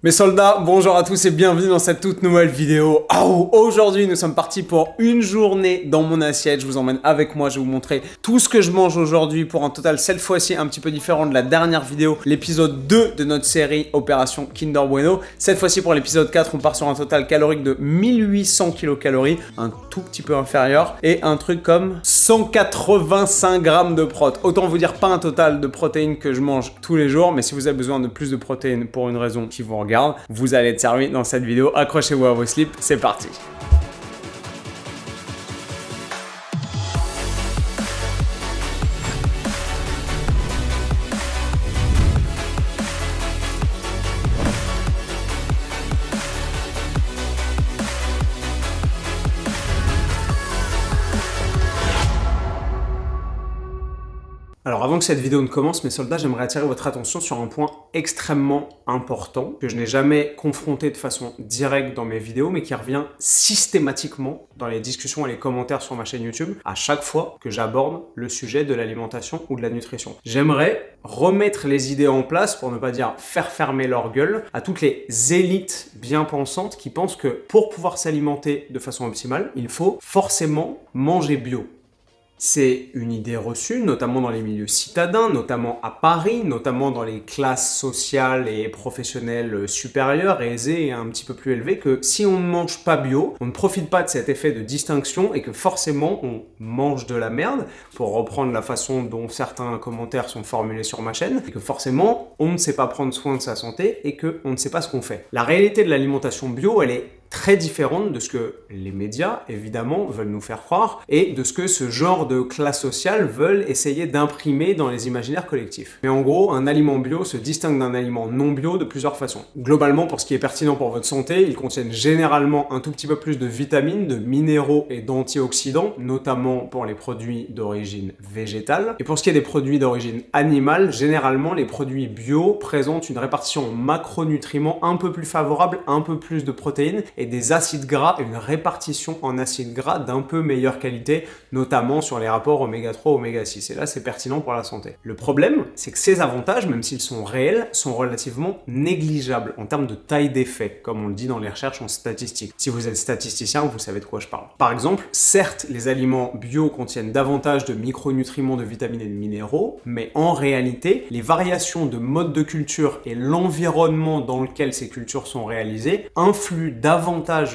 Mes soldats, bonjour à tous et bienvenue dans cette toute nouvelle vidéo. Aujourd'hui, nous sommes partis pour une journée dans mon assiette. Je vous emmène avec moi, je vais vous montrer tout ce que je mange aujourd'hui pour un total, cette fois-ci, un petit peu différent de la dernière vidéo, l'épisode 2 de notre série Opération Kinder Bueno. Cette fois-ci, pour l'épisode 4, on part sur un total calorique de 1800 kcal, un tout petit peu inférieur, et un truc comme 185 grammes de prot. Autant vous dire pas un total de protéines que je mange tous les jours, mais si vous avez besoin de plus de protéines pour une raison qui vous regarde, vous allez être servi dans cette vidéo. Accrochez-vous à vos slips, c'est parti. Alors avant que cette vidéo ne commence, mes soldats, j'aimerais attirer votre attention sur un point extrêmement important que je n'ai jamais confronté de façon directe dans mes vidéos, mais qui revient systématiquement dans les discussions et les commentaires sur ma chaîne YouTube à chaque fois que j'aborde le sujet de l'alimentation ou de la nutrition. J'aimerais remettre les idées en place, pour ne pas dire faire fermer leur gueule, à toutes les élites bien pensantes qui pensent que pour pouvoir s'alimenter de façon optimale, il faut forcément manger bio. C'est une idée reçue, notamment dans les milieux citadins, notamment à Paris, notamment dans les classes sociales et professionnelles supérieures, aisées et un petit peu plus élevées, que si on ne mange pas bio, on ne profite pas de cet effet de distinction et que forcément on mange de la merde, pour reprendre la façon dont certains commentaires sont formulés sur ma chaîne, et que forcément on ne sait pas prendre soin de sa santé et qu'on ne sait pas ce qu'on fait. La réalité de l'alimentation bio, elle est très différente de ce que les médias, évidemment, veulent nous faire croire et de ce que ce genre de classe sociale veulent essayer d'imprimer dans les imaginaires collectifs. Mais en gros, un aliment bio se distingue d'un aliment non bio de plusieurs façons. Globalement, pour ce qui est pertinent pour votre santé, ils contiennent généralement un tout petit peu plus de vitamines, de minéraux et d'antioxydants, notamment pour les produits d'origine végétale. Et pour ce qui est des produits d'origine animale, généralement, les produits bio présentent une répartition en macronutriments un peu plus favorable, un peu plus de protéines, et des acides gras et une répartition en acides gras d'un peu meilleure qualité, notamment sur les rapports oméga 3, oméga 6. Et là, c'est pertinent pour la santé. Le problème, c'est que ces avantages, même s'ils sont réels, sont relativement négligeables en termes de taille d'effet, comme on le dit dans les recherches en statistique. Si vous êtes statisticien, vous savez de quoi je parle. Par exemple, certes, les aliments bio contiennent davantage de micronutriments, de vitamines et de minéraux, mais en réalité, les variations de mode de culture et l'environnement dans lequel ces cultures sont réalisées influent davantage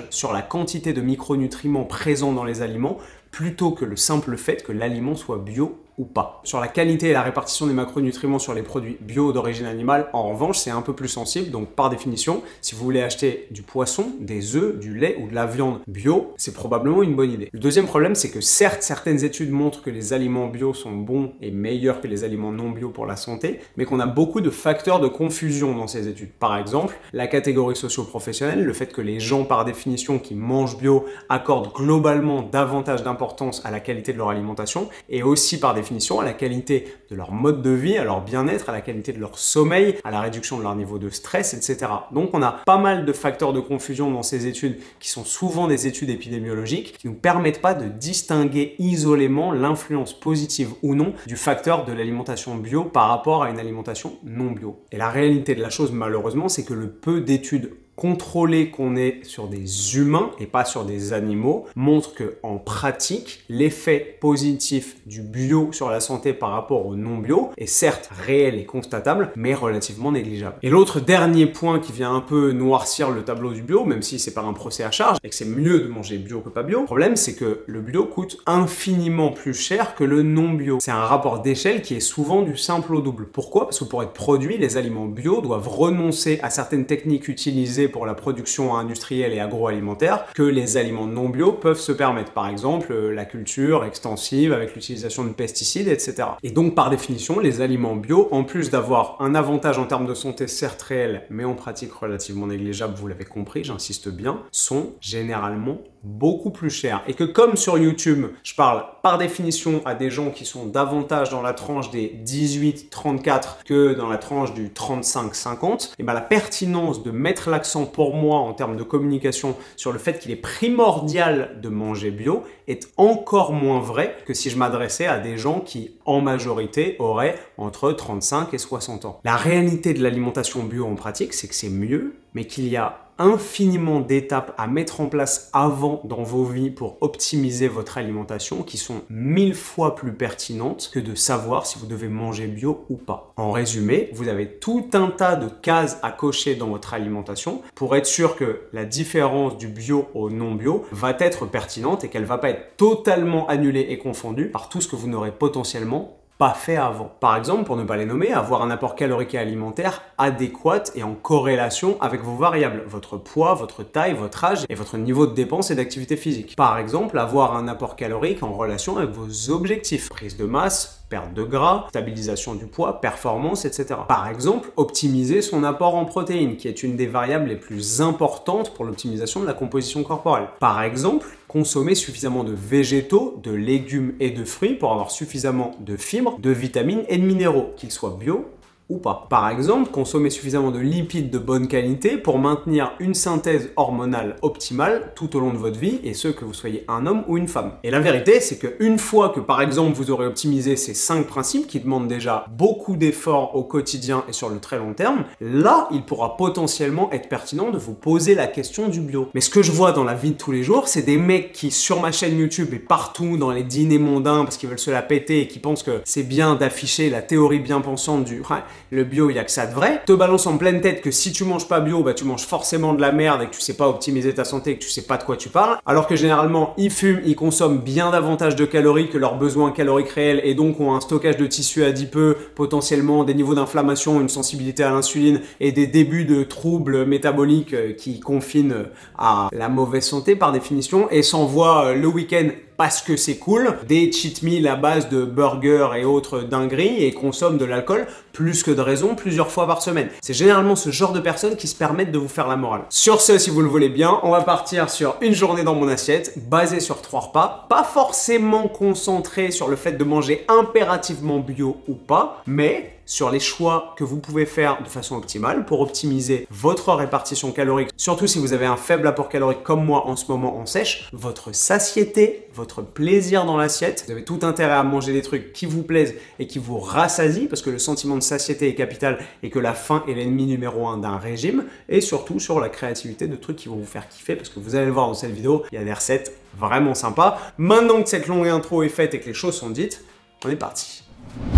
sur la quantité de micronutriments présents dans les aliments plutôt que le simple fait que l'aliment soit bio ou pas. Sur la qualité et la répartition des macronutriments sur les produits bio d'origine animale, en revanche, c'est un peu plus sensible. Donc, par définition, si vous voulez acheter du poisson, des œufs, du lait ou de la viande bio, c'est probablement une bonne idée. Le deuxième problème, c'est que certes, certaines études montrent que les aliments bio sont bons et meilleurs que les aliments non bio pour la santé, mais qu'on a beaucoup de facteurs de confusion dans ces études. Par exemple, la catégorie socio-professionnelle, le fait que les gens, par définition, qui mangent bio, accordent globalement davantage d'importance à la qualité de leur alimentation, et aussi par définition à la qualité de leur mode de vie, à leur bien-être, à la qualité de leur sommeil, à la réduction de leur niveau de stress, etc. Donc on a pas mal de facteurs de confusion dans ces études qui sont souvent des études épidémiologiques qui ne nous permettent pas de distinguer isolément l'influence positive ou non du facteur de l'alimentation bio par rapport à une alimentation non bio. Et la réalité de la chose, malheureusement, c'est que le peu d'études contrôler qu'on est sur des humains et pas sur des animaux montre que en pratique, l'effet positif du bio sur la santé par rapport au non bio est certes réel et constatable, mais relativement négligeable. Et l'autre dernier point qui vient un peu noircir le tableau du bio, même si c'est pas un procès à charge et que c'est mieux de manger bio que pas bio, le problème c'est que le bio coûte infiniment plus cher que le non bio. C'est un rapport d'échelle qui est souvent du simple au double. Pourquoi? Parce que pour être produits, les aliments bio doivent renoncer à certaines techniques utilisées pour la production industrielle et agroalimentaire que les aliments non bio peuvent se permettre. Par exemple, la culture extensive avec l'utilisation de pesticides, etc. Et donc, par définition, les aliments bio, en plus d'avoir un avantage en termes de santé certes réel, mais en pratique relativement négligeable, vous l'avez compris, j'insiste bien, sont généralement beaucoup plus cher. Et que comme sur YouTube, je parle par définition à des gens qui sont davantage dans la tranche des 18-34 que dans la tranche du 35-50, et ben la pertinence de mettre l'accent pour moi en termes de communication sur le fait qu'il est primordial de manger bio est encore moins vrai que si je m'adressais à des gens qui, en majorité, auraient entre 35 et 60 ans. La réalité de l'alimentation bio en pratique, c'est que c'est mieux mais qu'il y a infiniment d'étapes à mettre en place avant dans vos vies pour optimiser votre alimentation qui sont 1000 fois plus pertinentes que de savoir si vous devez manger bio ou pas. En résumé, vous avez tout un tas de cases à cocher dans votre alimentation pour être sûr que la différence du bio au non bio va être pertinente et qu'elle ne va pas être totalement annulée et confondue par tout ce que vous n'aurez potentiellement pas fait avant. Par exemple, pour ne pas les nommer, avoir un apport calorique et alimentaire adéquat et en corrélation avec vos variables, votre poids, votre taille, votre âge et votre niveau de dépense et d'activité physique. Par exemple, avoir un apport calorique en relation avec vos objectifs, prise de masse, perte de gras, stabilisation du poids, performance, etc. Par exemple, optimiser son apport en protéines, qui est une des variables les plus importantes pour l'optimisation de la composition corporelle. Par exemple, consommer suffisamment de végétaux, de légumes et de fruits pour avoir suffisamment de fibres, de vitamines et de minéraux, qu'ils soient bio ou pas. Par exemple, consommer suffisamment de lipides de bonne qualité pour maintenir une synthèse hormonale optimale tout au long de votre vie, et ce que vous soyez un homme ou une femme. Et la vérité, c'est qu'une fois que par exemple vous aurez optimisé ces 5 principes qui demandent déjà beaucoup d'efforts au quotidien et sur le très long terme, là, il pourra potentiellement être pertinent de vous poser la question du bio. Mais ce que je vois dans la vie de tous les jours, c'est des mecs qui, sur ma chaîne YouTube et partout dans les dîners mondains parce qu'ils veulent se la péter et qui pensent que c'est bien d'afficher la théorie bien pensante du le bio, il n'y a que ça de vrai, te balance en pleine tête que si tu manges pas bio, bah tu manges forcément de la merde et que tu sais pas optimiser ta santé, que tu sais pas de quoi tu parles, alors que généralement ils fument, ils consomment bien davantage de calories que leurs besoins caloriques réels et donc ont un stockage de tissu adipeux, potentiellement des niveaux d'inflammation, une sensibilité à l'insuline et des débuts de troubles métaboliques qui confinent à la mauvaise santé par définition, et s'envoient le week-end parce que c'est cool, des cheat meals à base de burgers et autres dingueries et consomment de l'alcool plus que de raison plusieurs fois par semaine. C'est généralement ce genre de personnes qui se permettent de vous faire la morale. Sur ce, si vous le voulez bien, on va partir sur une journée dans mon assiette basée sur 3 repas, pas forcément concentré sur le fait de manger impérativement bio ou pas, mais sur les choix que vous pouvez faire de façon optimale pour optimiser votre répartition calorique, surtout si vous avez un faible apport calorique comme moi en ce moment en sèche, votre satiété, votre plaisir dans l'assiette. Vous avez tout intérêt à manger des trucs qui vous plaisent et qui vous rassasient parce que le sentiment de satiété est capital et que la faim est l'ennemi numéro 1 d'un régime, et surtout sur la créativité de trucs qui vont vous faire kiffer parce que vous allez le voir dans cette vidéo, il y a des recettes vraiment sympas. Maintenant que cette longue intro est faite et que les choses sont dites, on est parti.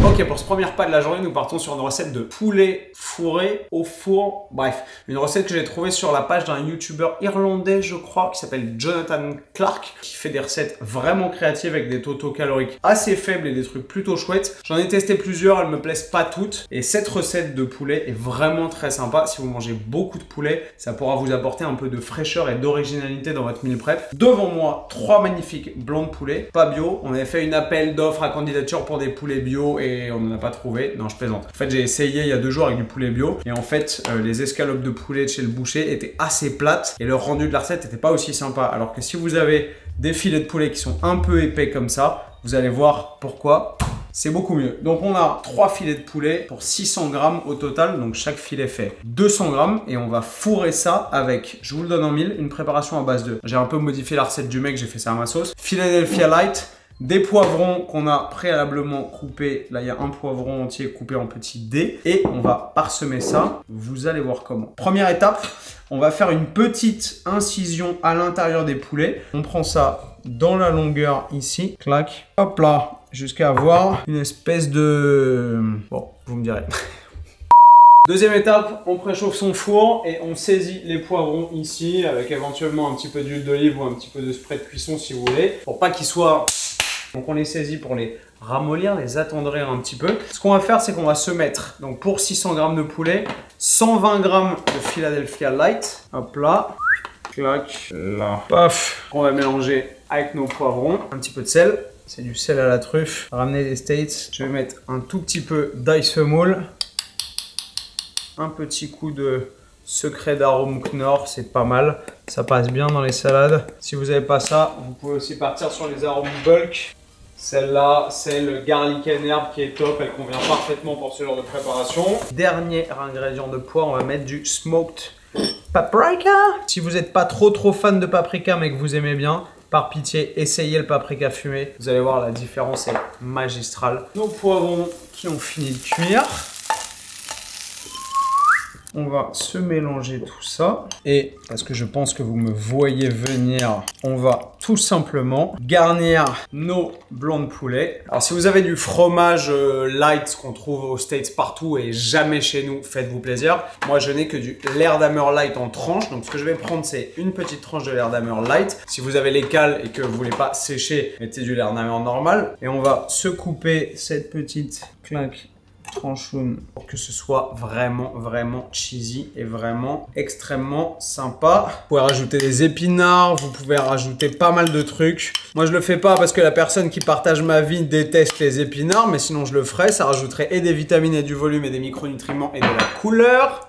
Ok, pour ce premier repas de la journée, nous partons sur une recette de poulet fourré au four. Bref, une recette que j'ai trouvée sur la page d'un youtubeur irlandais, je crois, qui s'appelle Jonathan Clark, qui fait des recettes vraiment créatives avec des totaux caloriques assez faibles et des trucs plutôt chouettes. J'en ai testé plusieurs, elles me plaisent pas toutes. Et cette recette de poulet est vraiment très sympa. Si vous mangez beaucoup de poulet, ça pourra vous apporter un peu de fraîcheur et d'originalité dans votre meal prep. Devant moi, 3 magnifiques blancs de poulet, pas bio. On avait fait une appel d'offres à candidature pour des poulets bio et on n'en a pas trouvé. Non, je plaisante. En fait, j'ai essayé il y a 2 jours avec du poulet bio et en fait, les escalopes de poulet de chez le boucher étaient assez plates et le rendu de la recette n'était pas aussi sympa. Alors que si vous avez des filets de poulet qui sont un peu épais comme ça, vous allez voir pourquoi. C'est beaucoup mieux. Donc on a 3 filets de poulet pour 600 grammes au total. Donc chaque filet fait 200 grammes et on va fourrer ça avec, je vous le donne en mille, une préparation à base de... J'ai un peu modifié la recette du mec, j'ai fait ça à ma sauce. Philadelphia Light, des poivrons qu'on a préalablement coupés. Là, il y a un poivron entier coupé en petits dés. Et on va parsemer ça. Vous allez voir comment. Première étape, on va faire une petite incision à l'intérieur des poulets. On prend ça dans la longueur ici. Clac. Hop là. Jusqu'à avoir une espèce de... Bon, vous me direz. Deuxième étape, on préchauffe son four et on saisit les poivrons ici avec éventuellement un petit peu d'huile d'olive ou un petit peu de spray de cuisson si vous voulez. Pour pas qu'ils soient... Donc on les saisit pour les ramollir, les attendrir un petit peu. Ce qu'on va faire, c'est qu'on va se mettre, donc pour 600 grammes de poulet, 120 grammes de Philadelphia Light. Hop là, clac, là, paf. On va mélanger avec nos poivrons, un petit peu de sel. C'est du sel à la truffe, ramener des States. Je vais mettre un tout petit peu d'Icemol. Un petit coup de secret d'arôme Knorr, c'est pas mal. Ça passe bien dans les salades. Si vous n'avez pas ça, vous pouvez aussi partir sur les arômes bulk. Celle-là, c'est le garlic and herb qui est top. Elle convient parfaitement pour ce genre de préparation. Dernier ingrédient de poids, on va mettre du smoked paprika. Si vous n'êtes pas trop fan de paprika mais que vous aimez bien, par pitié, essayez le paprika fumé. Vous allez voir, la différence est magistrale. Nos poivrons qui ont fini de cuire. On va se mélanger tout ça. Et parce que je pense que vous me voyez venir, on va tout simplement garnir nos blancs de poulet. Alors si vous avez du fromage light qu'on trouve aux States partout et jamais chez nous, faites-vous plaisir. Moi je n'ai que du Leerdammer light en tranche. Donc ce que je vais prendre c'est une petite tranche de Leerdammer light. Si vous avez les cales et que vous voulez pas sécher, mettez du Leerdammer normal. Et on va se couper cette petite claque tranchoune pour que ce soit vraiment cheesy et vraiment extrêmement sympa. Vous pouvez rajouter des épinards, vous pouvez rajouter pas mal de trucs. Moi je le fais pas parce que la personne qui partage ma vie déteste les épinards, mais sinon je le ferais. Ça rajouterait et des vitamines et du volume et des micronutriments et de la couleur.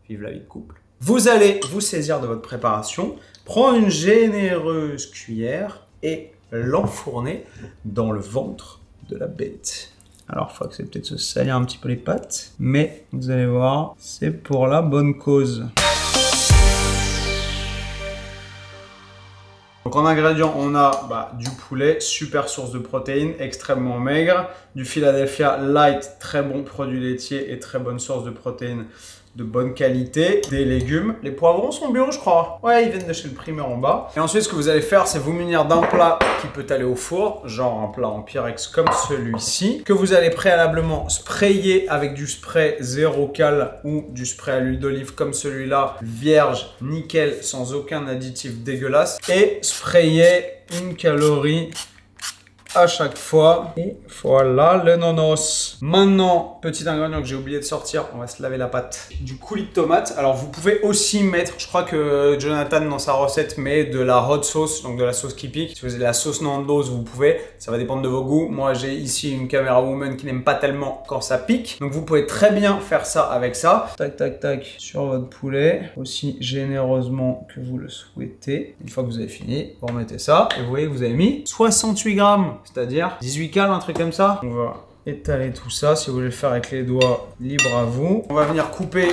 Vive la vie de couple. Vous allez vous saisir de votre préparation, prendre une généreuse cuillère et l'enfourner dans le ventre de la bête. Alors, il faut accepter de se salir un petit peu les pattes, mais vous allez voir, c'est pour la bonne cause. Donc en ingrédients, on a du poulet, super source de protéines, extrêmement maigre, du Philadelphia light, très bon produit laitier et très bonne source de protéines de bonne qualité, des légumes. Les poivrons sont bio, je crois. Ouais, ils viennent de chez le primeur en bas. Et ensuite, ce que vous allez faire, c'est vous munir d'un plat qui peut aller au four, genre un plat en Pyrex comme celui-ci, que vous allez préalablement sprayer avec du spray zéro cal ou du spray à l'huile d'olive comme celui-là, vierge, nickel, sans aucun additif dégueulasse, et sprayer une calorie à chaque fois. Et voilà le nonos. Maintenant, petit ingrédient que j'ai oublié de sortir, on va se laver la pâte. Du coulis de tomate. Alors vous pouvez aussi mettre, je crois que Jonathan dans sa recette met de la hot sauce, donc de la sauce qui pique. Si vous avez de la sauce Nando's, vous pouvez. Ça va dépendre de vos goûts. Moi j'ai ici une caméra woman qui n'aime pas tellement quand ça pique. Donc vous pouvez très bien faire ça avec ça. Tac tac tac sur votre poulet. Aussi généreusement que vous le souhaitez. Une fois que vous avez fini, vous remettez ça. Et vous voyez que vous avez mis 68 grammes. C'est-à-dire 18 cales, un truc comme ça. On va étaler tout ça. Si vous voulez le faire avec les doigts, libre à vous. On va venir couper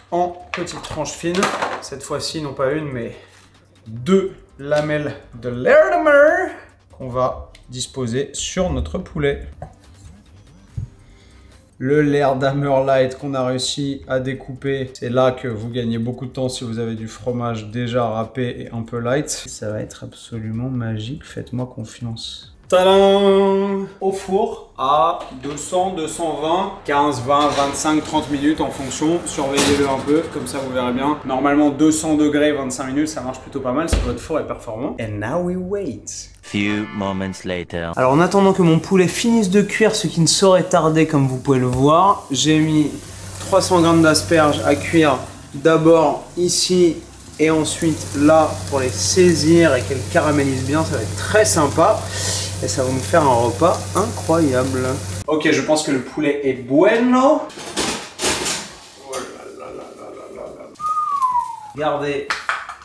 en petites tranches fines. Cette fois-ci, non pas une, mais 2 lamelles de Leerdammer qu'on va disposer sur notre poulet. Le Leerdammer light qu'on a réussi à découper, c'est là que vous gagnez beaucoup de temps si vous avez du fromage déjà râpé et un peu light. Ça va être absolument magique, faites-moi confiance. Tadam! Au four à 200, 220, 15, 20, 25, 30 minutes en fonction. Surveillez-le un peu, comme ça vous verrez bien. Normalement 200 degrés, 25 minutes, ça marche plutôt pas mal si votre four est performant. And now we wait. Few moments later. Alors en attendant que mon poulet finisse de cuire, ce qui ne saurait tarder comme vous pouvez le voir, j'ai mis 300 g d'asperges à cuire d'abord ici et ensuite là pour les saisir et qu'elles caramélisent bien, ça va être très sympa. Et ça va nous faire un repas incroyable. Ok, je pense que le poulet est bueno. Oh là là là là là là. Gardez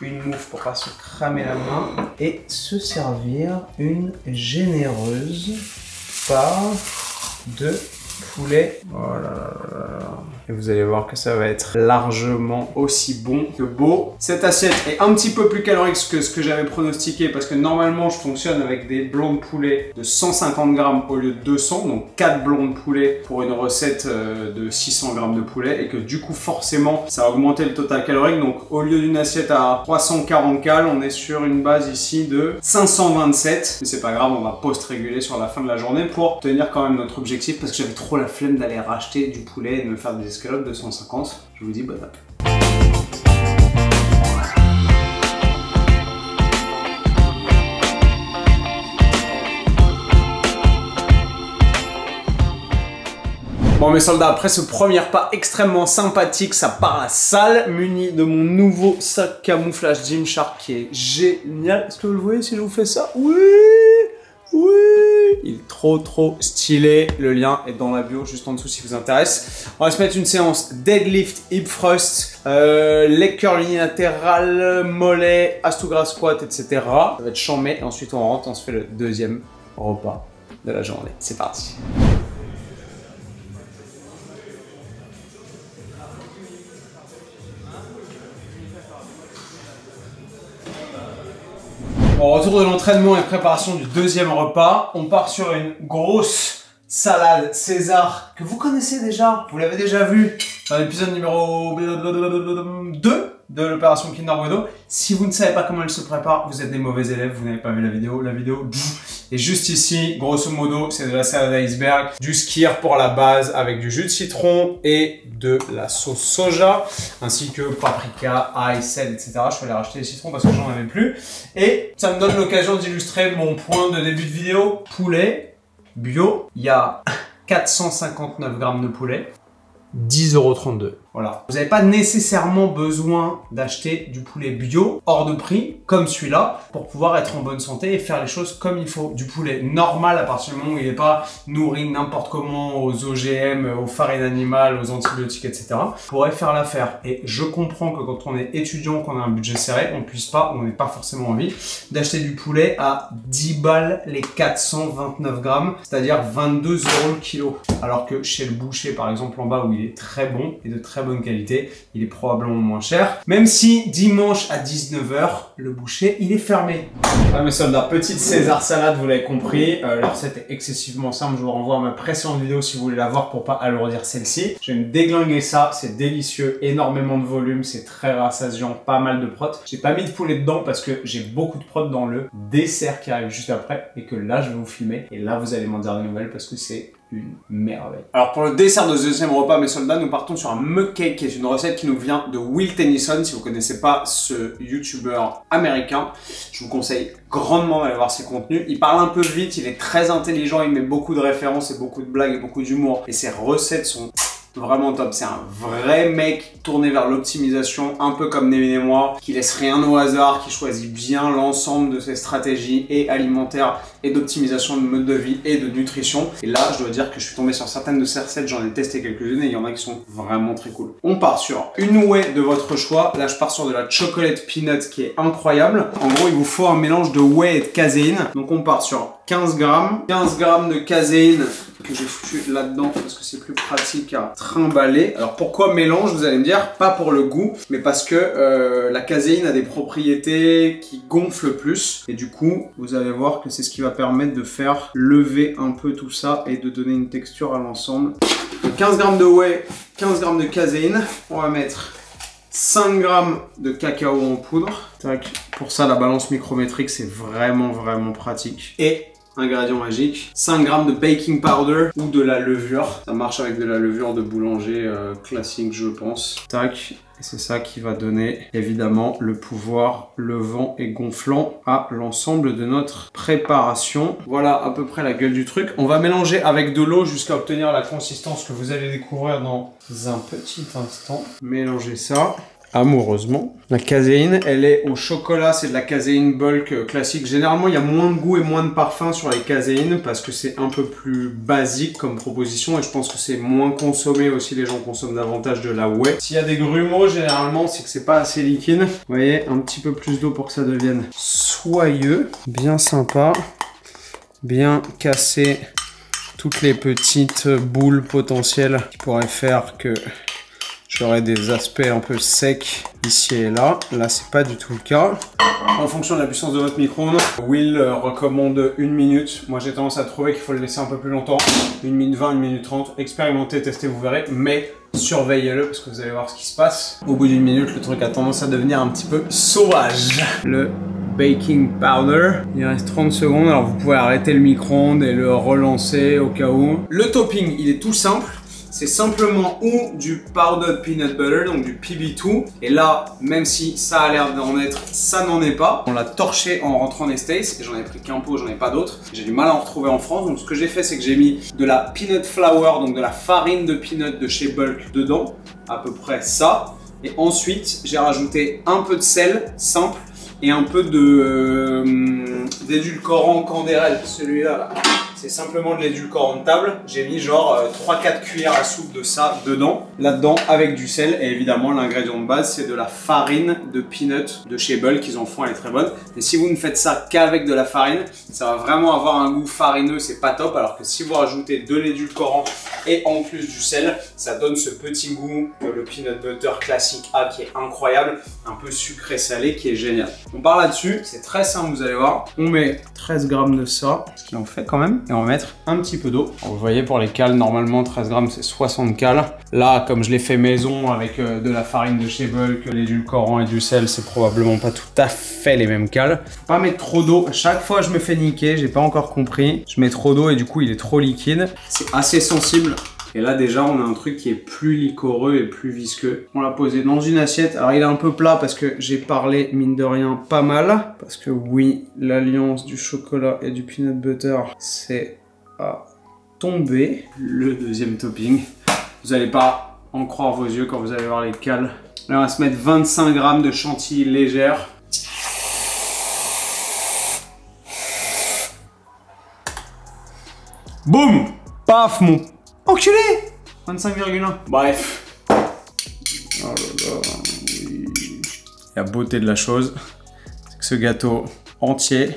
une mouffe pour pas se cramer la main. Et se servir une généreuse part de poulet. Oh là là là là. Et vous allez voir que ça va être largement aussi bon que beau. Cette assiette est un petit peu plus calorique que ce que j'avais pronostiqué parce que normalement je fonctionne avec des blancs de poulet de 150 grammes au lieu de 200, donc 4 blancs de poulet pour une recette de 600 grammes de poulet et que du coup forcément ça a augmenté le total calorique. Donc au lieu d'une assiette à 340 cales, on est sur une base ici de 527. Mais c'est pas grave, on va post-réguler sur la fin de la journée pour tenir quand même notre objectif parce que j'avais trop la flemme d'aller racheter du poulet et de me faire des escalopes de 150. Je vous dis bon app. Bon mes soldats, après ce premier pas extrêmement sympathique, ça part à la salle, muni de mon nouveau sac camouflage Gymshark qui est génial. Est-ce que vous le voyez si je vous fais ça? Oui! Oui! Il est trop stylé. Le lien est dans la bio, juste en dessous si vous intéresse. On va se mettre une séance deadlift, hip thrust, leg curl unilatéral, mollet, astougras squat, etc. Ça va être chambé. Et ensuite on rentre, on se fait le deuxième repas de la journée. C'est parti. Bon, retour de l'entraînement et préparation du deuxième repas. On part sur une grosse salade César que vous connaissez déjà, vous l'avez déjà vu dans l'épisode numéro 2 de l'opération Kinder Bueno. Si vous ne savez pas comment elle se prépare, vous êtes des mauvais élèves, vous n'avez pas vu la vidéo. La vidéo est juste ici. Grosso modo, c'est de la salade iceberg, du skyr pour la base avec du jus de citron et de la sauce soja, ainsi que paprika, ail, sel, etc. Je vais aller racheter les citrons parce que j'en avais plus. Et ça me donne l'occasion d'illustrer mon point de début de vidéo. Poulet bio, il y a 459 grammes de poulet, 10,32 €. Voilà. Vous n'avez pas nécessairement besoin d'acheter du poulet bio hors de prix, comme celui-là, pour pouvoir être en bonne santé et faire les choses comme il faut. Du poulet normal à partir du moment où il n'est pas nourri n'importe comment aux OGM, aux farines animales, aux antibiotiques, etc. pourrait faire l'affaire. Et je comprends que quand on est étudiant, qu'on a un budget serré, on puisse pas, on n'ait pas forcément envie d'acheter du poulet à 10 balles les 429 grammes, c'est-à-dire 22 € le kilo. Alors que chez le boucher, par exemple, en bas où il est très bon et de très bonne qualité, il est probablement moins cher. Même si dimanche à 19 h, le boucher, il est fermé. Ouais, mes soldats, petite César salade, vous l'avez compris. La recette est excessivement simple. Je vous renvoie à ma précédente vidéo si vous voulez la voir pour pas alourdir celle-ci. Je vais me déglinguer ça. C'est délicieux, énormément de volume, c'est très rassasiant, pas mal de prot. J'ai pas mis de poulet dedans parce que j'ai beaucoup de prot dans le dessert qui arrive juste après et que là, je vais vous filmer. Et là, vous allez m'en dire des nouvelles parce que c'est une merveille. Alors pour le dessert de ce deuxième repas, mes soldats, nous partons sur un mug cake qui est une recette qui nous vient de Will Tennyson. Si vous connaissez pas ce youtubeur américain, je vous conseille grandement d'aller voir ses contenus. Il parle un peu vite, il est très intelligent, il met beaucoup de références et beaucoup de blagues et beaucoup d'humour. Et ses recettes sont vraiment top. C'est un vrai mec tourné vers l'optimisation, un peu comme Nevin et moi, qui laisse rien au hasard, qui choisit bien l'ensemble de ses stratégies et alimentaires et d'optimisation de mode de vie et de nutrition. Et là, je dois dire que je suis tombé sur certaines de ces recettes, j'en ai testé quelques-unes et il y en a qui sont vraiment très cool. On part sur une whey de votre choix. Là, je pars sur de la chocolate peanut qui est incroyable. En gros, il vous faut un mélange de whey et de caséine. Donc, on part sur 15 grammes. 15 grammes de caséine que j'ai foutu là-dedans parce que c'est plus pratique à trimballer. Alors, pourquoi mélange, vous allez me dire? Pas pour le goût, mais parce que la caséine a des propriétés qui gonflent plus. Et du coup, vous allez voir que c'est ce qui va permettre de faire lever un peu tout ça et de donner une texture à l'ensemble. 15 grammes de whey, 15 grammes de caséine. On va mettre 5 grammes de cacao en poudre. Tac. Pour ça, la balance micrométrique, c'est vraiment pratique. Et ingrédient magique, 5 grammes de baking powder ou de la levure. Ça marche avec de la levure de boulanger classique, je pense. Tac. Et c'est ça qui va donner évidemment le pouvoir levant et gonflant à l'ensemble de notre préparation. Voilà à peu près la gueule du truc. On va mélanger avec de l'eau jusqu'à obtenir la consistance que vous allez découvrir dans un petit instant. Mélangez ça amoureusement. La caséine, elle est au chocolat, c'est de la caséine bulk classique. Généralement, il y a moins de goût et moins de parfum sur les caséines parce que c'est un peu plus basique comme proposition et je pense que c'est moins consommé aussi. Les gens consomment davantage de la whey. S'il y a des grumeaux, généralement, c'est que c'est pas assez liquide. Vous voyez, un petit peu plus d'eau pour que ça devienne soyeux, bien sympa, bien casser toutes les petites boules potentielles qui pourraient faire que j'aurai des aspects un peu secs ici et là. Là, c'est pas du tout le cas. En fonction de la puissance de votre micro-ondes, Will recommande 1 minute. Moi, j'ai tendance à trouver qu'il faut le laisser un peu plus longtemps. 1 minute 20, 1 minute 30. Expérimentez, testez, vous verrez. Mais surveillez-le parce que vous allez voir ce qui se passe. Au bout d'1 minute, le truc a tendance à devenir un petit peu sauvage. Le baking powder. Il reste 30 secondes. Alors, vous pouvez arrêter le micro-ondes et le relancer au cas où. Le topping, il est tout simple. C'est simplement ou du powdered peanut butter, donc du PB2. Et là, même si ça a l'air d'en être, ça n'en est pas. On l'a torché en rentrant des States et j'en ai pris qu'un pot, j'en ai pas d'autres. J'ai du mal à en retrouver en France. Donc ce que j'ai fait, c'est que j'ai mis de la peanut flour, donc de la farine de peanut de chez Bulk dedans. À peu près ça. Et ensuite, j'ai rajouté un peu de sel simple et un peu d'édulcorant Canderel. Celui-là, là. C'est simplement de l'édulcorant de table. J'ai mis genre 3-4 cuillères à soupe de ça dedans. Là-dedans, avec du sel. Et évidemment, l'ingrédient de base, c'est de la farine de peanut de chez Bulk. Ils en font, elle est très bonne. Mais si vous ne faites ça qu'avec de la farine, ça va vraiment avoir un goût farineux. C'est pas top. Alors que si vous rajoutez de l'édulcorant et en plus du sel, ça donne ce petit goût que le peanut butter classique a qui est incroyable. Un peu sucré-salé qui est génial. On part là-dessus. C'est très simple, vous allez voir. On met 13 grammes de ça. Ce qui en fait quand même. Et on va mettre un petit peu d'eau. Vous voyez, pour les cales, normalement 13 grammes c'est 60 cales. Là, comme je l'ai fait maison avec de la farine de chez Bulk, l'édulcorant et du sel, c'est probablement pas tout à fait les mêmes cales. Faut pas mettre trop d'eau. À chaque fois je me fais niquer, j'ai pas encore compris. Je mets trop d'eau et du coup il est trop liquide. C'est assez sensible. Et là déjà on a un truc qui est plus liquoreux et plus visqueux. On l'a posé dans une assiette. Alors il est un peu plat parce que j'ai parlé mine de rien pas mal. Parce que oui, l'alliance du chocolat et du peanut butter c'est à tomber. Le deuxième topping. Vous n'allez pas en croire vos yeux quand vous allez voir les cales. Là on va se mettre 25 grammes de chantilly légère. Boum! Paf mon enculé! 25,1. Bref. Oh là là, oui. La beauté de la chose, c'est que ce gâteau entier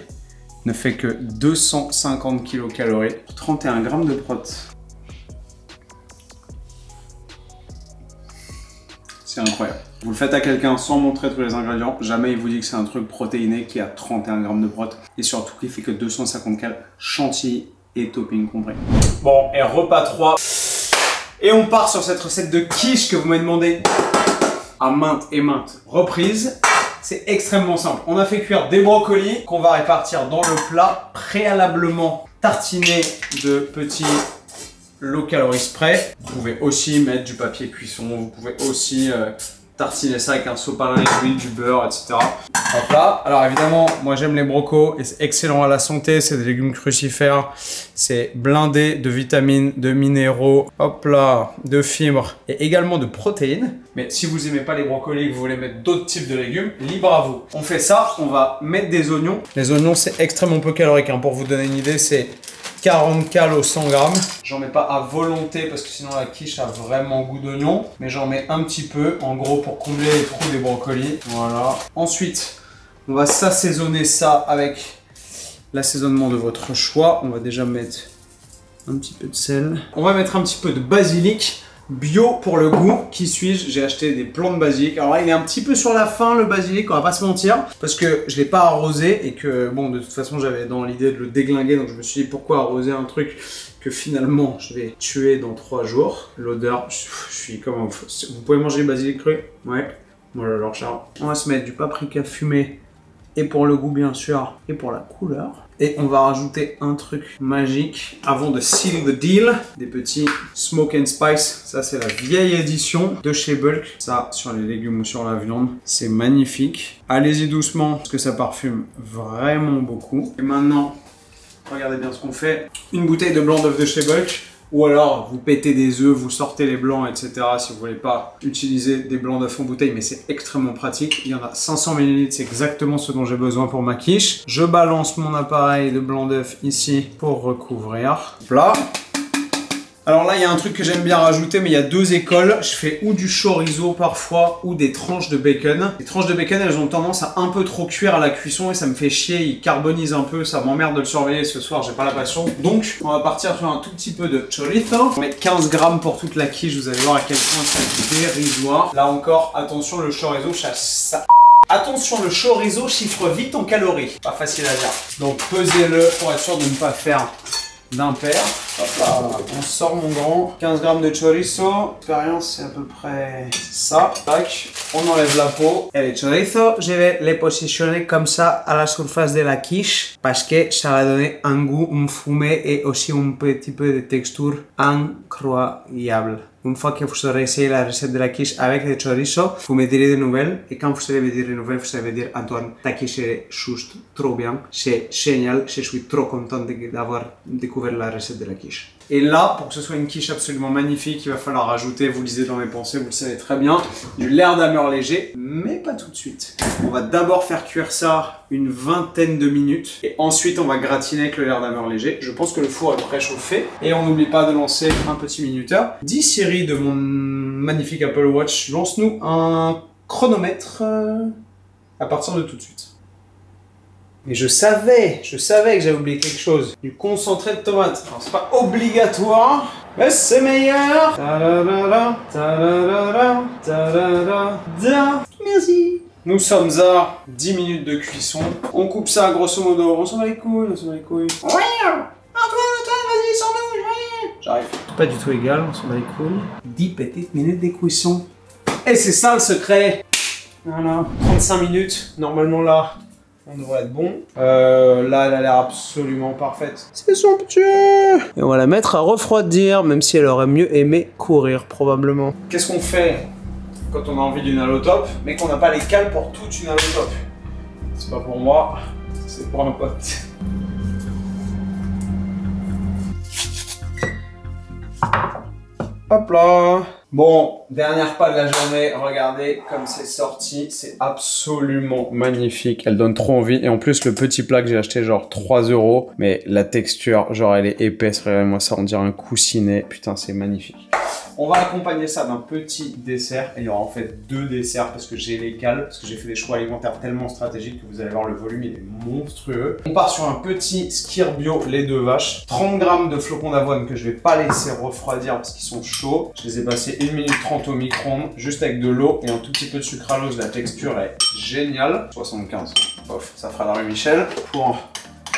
ne fait que 250 kcal, 31 grammes de prot. C'est incroyable. Vous le faites à quelqu'un sans montrer tous les ingrédients, jamais il vous dit que c'est un truc protéiné qui a 31 grammes de prot. Et surtout qu'il fait que 250 cal, chantilly et topping compris. Bon, et repas 3. Et on part sur cette recette de quiche que vous m'avez demandé à maintes et maintes reprises. C'est extrêmement simple. On a fait cuire des brocolis qu'on va répartir dans le plat, préalablement tartinés de petits low calorie spray. Vous pouvez aussi mettre du papier cuisson, vous pouvez aussi tartiner ça avec un sopalin et l'huile, du beurre, etc. Hop là. Alors évidemment, moi j'aime les brocos et c'est excellent à la santé, c'est des légumes crucifères, c'est blindé de vitamines, de minéraux, hop là, de fibres et également de protéines. Mais si vous aimez pas les brocolis et que vous voulez mettre d'autres types de légumes, libre à vous. On fait ça, on va mettre des oignons. Les oignons c'est extrêmement peu calorique, hein. Pour vous donner une idée, c'est 40 cal au 100 grammes. J'en mets pas à volonté parce que sinon la quiche a vraiment goût d'oignon. Mais j'en mets un petit peu, en gros pour combler les trous des brocolis. Voilà. Ensuite, on va s'assaisonner ça avec l'assaisonnement de votre choix. On va déjà mettre un petit peu de sel. On va mettre un petit peu de basilic. Bio pour le goût, qui suis-je? J'ai acheté des plants de basilic. Alors là, il est un petit peu sur la fin le basilic, on va pas se mentir, parce que je l'ai pas arrosé et que bon, de toute façon, j'avais dans l'idée de le déglinguer, donc je me suis dit pourquoi arroser un truc que finalement je vais tuer dans 3 jours. L'odeur, je suis comme un fou. Vous pouvez manger du basilic cru? Ouais. Voilà leur charme. On va se mettre du paprika fumé et pour le goût bien sûr et pour la couleur. Et on va rajouter un truc magique avant de seal the deal, des petits smoke and spice. Ça c'est la vieille édition de chez Bulk. Ça sur les légumes ou sur la viande, c'est magnifique. Allez-y doucement parce que ça parfume vraiment beaucoup. Et maintenant, regardez bien ce qu'on fait. Une bouteille de blanc d'œuf de chez Bulk. Ou alors, vous pétez des œufs, vous sortez les blancs, etc. si vous voulez pas utiliser des blancs d'œufs en bouteille, mais c'est extrêmement pratique. Il y en a 500 ml, c'est exactement ce dont j'ai besoin pour ma quiche. Je balance mon appareil de blanc d'œuf ici pour recouvrir. Là. Alors là, il y a un truc que j'aime bien rajouter, mais il y a 2 écoles. Je fais ou du chorizo parfois, ou des tranches de bacon. Les tranches de bacon, elles ont tendance à un peu trop cuire à la cuisson et ça me fait chier, ils carbonisent un peu, ça m'emmerde de le surveiller ce soir, j'ai pas la passion. Donc, on va partir sur un tout petit peu de chorizo. On va mettre 15 grammes pour toute la quiche, vous allez voir à quel point c'est dérisoire. Là encore, attention, le chorizo, ça... Attention, le chorizo chiffre vite en calories. Pas facile à dire. Donc, pesez-le pour être sûr de ne pas faire d'impair. Hop là, on sort mon grand. 15 grammes de chorizo. L'expérience, c'est à peu près ça. Tac, on enlève la peau. Et les chorizo, je vais les positionner comme ça à la surface de la quiche parce que ça va donner un goût, un fumé et aussi un petit peu de texture incroyable. Une fois que vous aurez essayé la recette de la quiche avec le chorizo, vous me direz des nouvelles. Et quand vous allez me dire des nouvelles, vous allez me dire Antoine, ta quiche est juste trop bien. C'est génial. Je suis trop content d'avoir découvert la recette de la quiche. Et là, pour que ce soit une quiche absolument magnifique, il va falloir rajouter, vous lisez dans mes pensées, vous le savez très bien, du lait d'ameur léger, mais pas tout de suite. On va d'abord faire cuire ça une vingtaine de minutes et ensuite on va gratiner avec le lait d'ameur léger. Je pense que le four est préchauffé et on n'oublie pas de lancer un petit minuteur. Dis Siri de mon magnifique Apple Watch, lance-nous un chronomètre à partir de tout de suite. Mais je savais que j'avais oublié quelque chose. Du concentré de tomate. Alors c'est pas obligatoire, mais c'est meilleur. Ta-da-da-da, ta-da-da-da, ta-da-da-da. Merci. Nous sommes à 10 minutes de cuisson. On coupe ça grosso modo. On s'en bat les couilles, on s'en bat les couilles. Antoine, c'est pas du tout égal, on s'en bat les couilles. 10 petites minutes de cuisson. Et c'est ça le secret. Voilà, 35 minutes, normalement là, on devrait être bon. Là, elle a l'air absolument parfaite. C'est somptueux. Et on va la mettre à refroidir, même si elle aurait mieux aimé courir, probablement. Qu'est-ce qu'on fait quand on a envie d'une halotope, mais qu'on n'a pas les cales pour toute une halotope? C'est pas pour moi, c'est pour un pote. Hop là. Bon, dernière pas de la journée, regardez comme c'est sorti, c'est absolument magnifique, elle donne trop envie, et en plus le petit plat que j'ai acheté genre 3 €, mais la texture, genre elle est épaisse, regardez-moi ça, on dirait un coussinet, putain c'est magnifique. On va accompagner ça d'un petit dessert, et il y aura en fait 2 desserts parce que j'ai les cales, parce que j'ai fait des choix alimentaires tellement stratégiques que vous allez voir le volume, il est monstrueux. On part sur un petit skyr bio lait de vache, 30 g de flocons d'avoine que je vais pas laisser refroidir parce qu'ils sont chauds. Je les ai passés 1 minute 30 au micro-ondes, juste avec de l'eau et un tout petit peu de sucralose, la texture est géniale. 75, bof, ça fera la rue Michel. Pour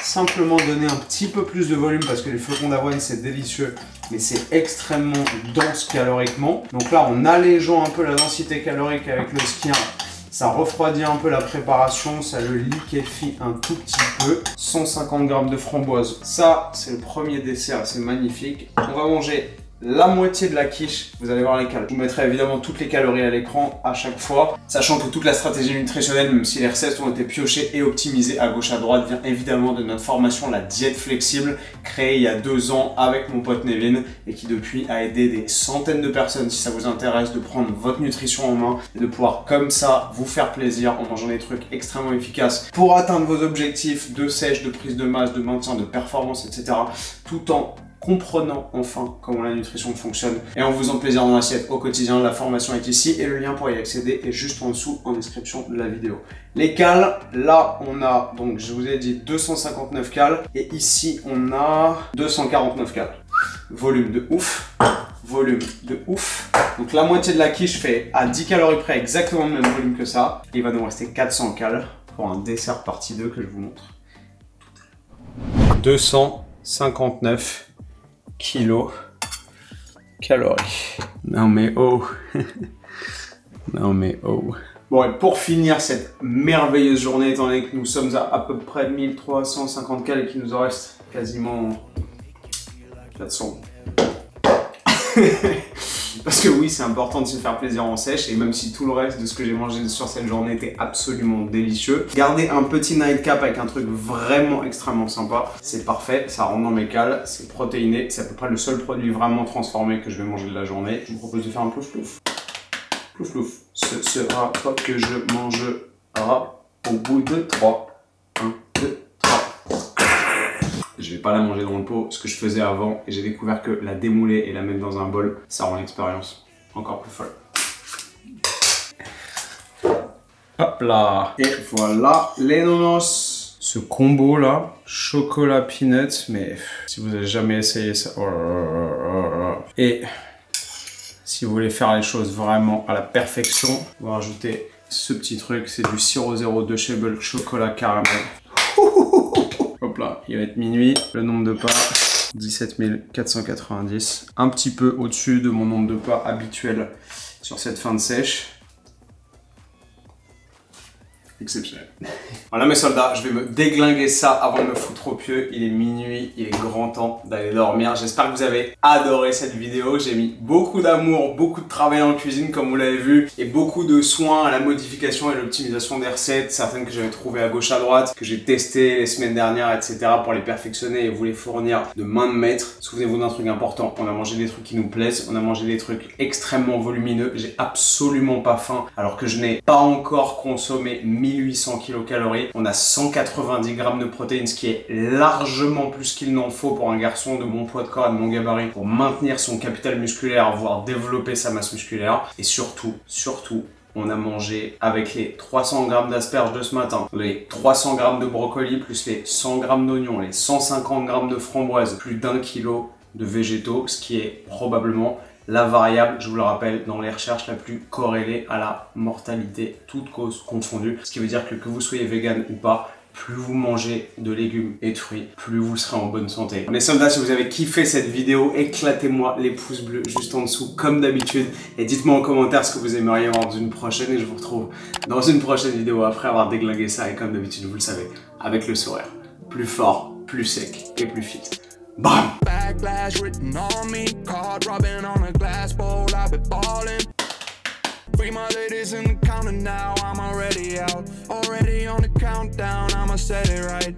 simplement donner un petit peu plus de volume parce que les flocons d'avoine c'est délicieux, mais c'est extrêmement dense caloriquement. Donc là, en allégeant un peu la densité calorique avec le skyr, ça refroidit un peu la préparation, ça le liquéfie un tout petit peu. 150 g de framboise. Ça, c'est le premier dessert, c'est magnifique. On va manger la moitié de la quiche, vous allez voir les calories. Je vous mettrai évidemment toutes les calories à l'écran à chaque fois, sachant que toute la stratégie nutritionnelle, même si les recettes ont été piochées et optimisées à gauche à droite, vient évidemment de notre formation La Diète Flexible, créée il y a 2 ans avec mon pote Nevin, et qui depuis a aidé des centaines de personnes, si ça vous intéresse, de prendre votre nutrition en main et de pouvoir comme ça vous faire plaisir en mangeant des trucs extrêmement efficaces pour atteindre vos objectifs de sèche, de prise de masse, de maintien, de performance, etc. tout en comprenant enfin comment la nutrition fonctionne et en vous faisant plaisir dans l'assiette au quotidien. La formation est ici et le lien pour y accéder est juste en dessous en description de la vidéo. Les cales, là on a, donc je vous ai dit 259 cales et ici on a 249 cales. Volume de ouf, volume de ouf. Donc la moitié de la quiche fait à 10 calories près exactement le même volume que ça. Il va nous rester 400 cales pour un dessert partie 2 que je vous montre. 259 kilos calories. Non mais oh. Non mais oh. Bon, et pour finir cette merveilleuse journée, étant donné que nous sommes à peu près 1350 cales et qu'il nous en reste quasiment 400. Parce que oui, c'est important de se faire plaisir en sèche, et même si tout le reste de ce que j'ai mangé sur cette journée était absolument délicieux, garder un petit nightcap avec un truc vraiment extrêmement sympa, c'est parfait, ça rentre dans mes cales, c'est protéiné, c'est à peu près le seul produit vraiment transformé que je vais manger de la journée. Je vous propose de faire un plouf plouf. Plouf plouf. Ce sera pas que je mangera au bout de 3. 1, 2, 3. Je vais pas la manger dans le pot, ce que je faisais avant, et j'ai découvert que la démouler et la mettre dans un bol, ça rend l'expérience encore plus folle. Hop là. Et voilà les nonos. Ce combo là, chocolat peanut, mais si vous avez jamais essayé ça... Et si vous voulez faire les choses vraiment à la perfection, on va rajouter ce petit truc, c'est du sirop 0 de chez Bulk chocolat caramel. Hop là, il va être minuit, le nombre de pas, 17 490, un petit peu au-dessus de mon nombre de pas habituel sur cette fin de sèche. Exceptionnel. Voilà mes soldats, je vais me déglinguer ça avant de me foutre au pieu. Il est minuit, il est grand temps d'aller dormir. J'espère que vous avez adoré cette vidéo. J'ai mis beaucoup d'amour, beaucoup de travail en cuisine comme vous l'avez vu, et beaucoup de soins à la modification et l'optimisation des recettes, certaines que j'avais trouvées à gauche à droite, que j'ai testées les semaines dernières, etc. pour les perfectionner et vous les fournir de main de maître. Souvenez-vous d'un truc important, on a mangé des trucs qui nous plaisent, on a mangé des trucs extrêmement volumineux. J'ai absolument pas faim alors que je n'ai pas encore consommé 1800 kcal. On a 190 grammes de protéines, ce qui est largement plus qu'il n'en faut pour un garçon de mon poids de corps et de mon gabarit pour maintenir son capital musculaire, voire développer sa masse musculaire. Et surtout, on a mangé avec les 300 grammes d'asperges de ce matin, les 300 grammes de brocoli, plus les 100 grammes d'oignons, les 150 grammes de framboises, plus d'1 kilo de végétaux, ce qui est probablement la variable, je vous le rappelle, dans les recherches la plus corrélée à la mortalité, toutes causes confondues. Ce qui veut dire que vous soyez vegan ou pas, plus vous mangez de légumes et de fruits, plus vous serez en bonne santé. Les soldats, si vous avez kiffé cette vidéo, éclatez-moi les pouces bleus juste en dessous, comme d'habitude. Et dites-moi en commentaire ce que vous aimeriez voir dans une prochaine. Et je vous retrouve dans une prochaine vidéo après avoir déglingué ça. Et comme d'habitude, vous le savez, avec le sourire. Plus fort, plus sec et plus fit. Bam! Backlash written on me, card rubbing on a glass bowl, I've been balling. Free my ladies in the counter now, I'm already out. Already on the countdown, I'ma set it right.